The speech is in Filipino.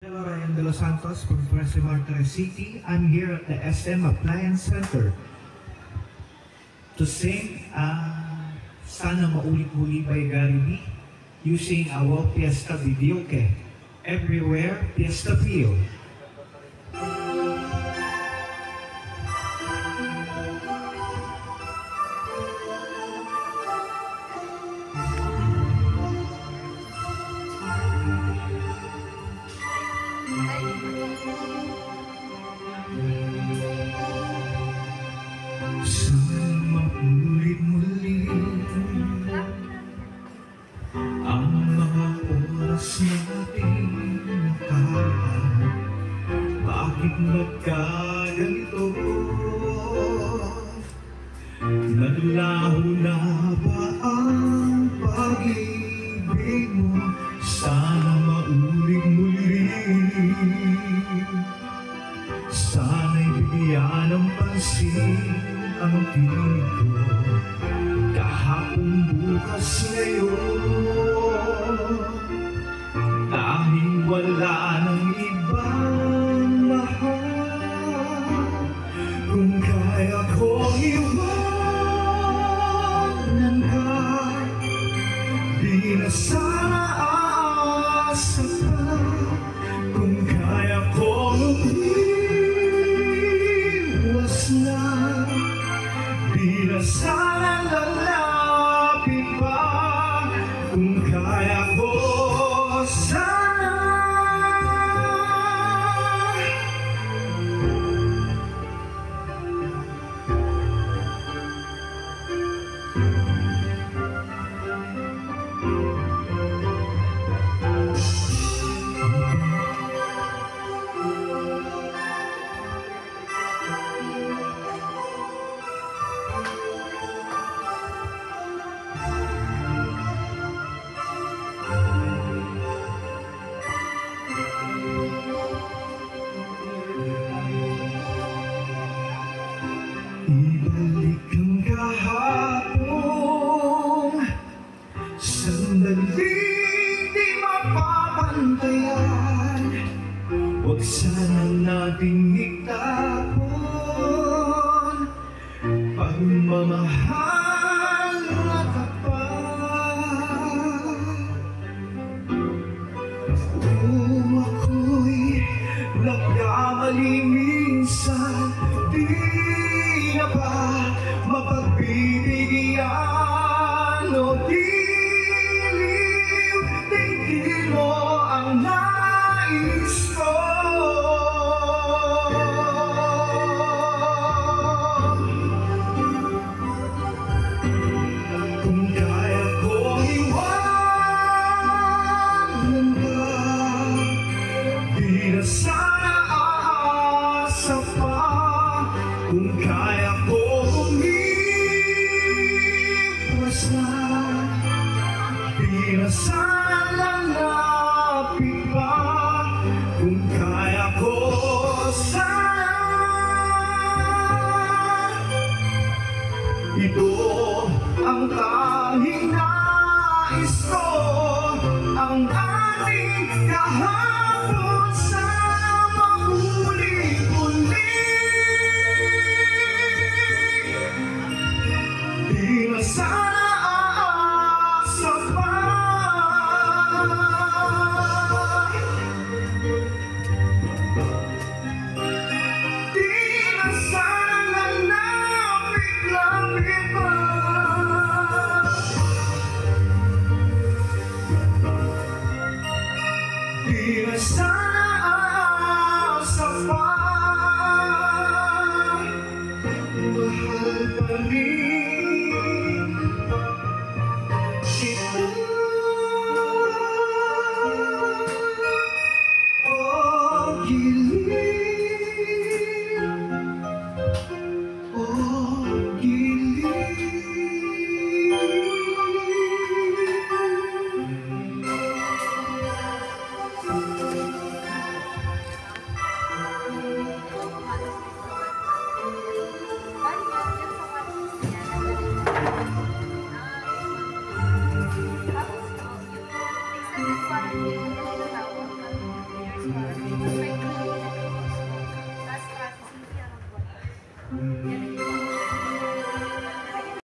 Ryan de los Santos from Puerto Martires City. I'm here at the SM Appliance Center to sing Sana Maulit-Muli by Gary B using our Fiesta Videoke. Everywhere, Fiesta Feel. Sana maulit-muli ang mga oras nating nakaraan. Bakit nagkaganito? Naglaho na ba ang pag-ibig mo? Sana maulit-muli. Sana'y bigyan ng pansin ang tinig ko. Kahapon, bukas, ngayon, tanging wala ng ibang mahal. Kung kaya kong iwanan ka, di na sana aasa pa. Kung kaya kong na di na sana lalapit pa. Kung kaya ko sana ibalik ang kahapon, sandaling di mapapantayan. Huwag sana nating itapon pagmamahal na tapat. Kung ako'y nagkamali minsan, di na ba mapagbibigyan o diliw? Tingin mo ang nais ko. Kung kaya kong iwanan ka, di na sana aasa pa. Kung kaya ko umiwas na, di na sana lalapit pa. Kung kaya ko sana, ito ang tanging nais ko, ang ating kahapon. Sana maulit-ulit, di na sana aasa pa. Di na sana lalapit-lapit pa. Di na sana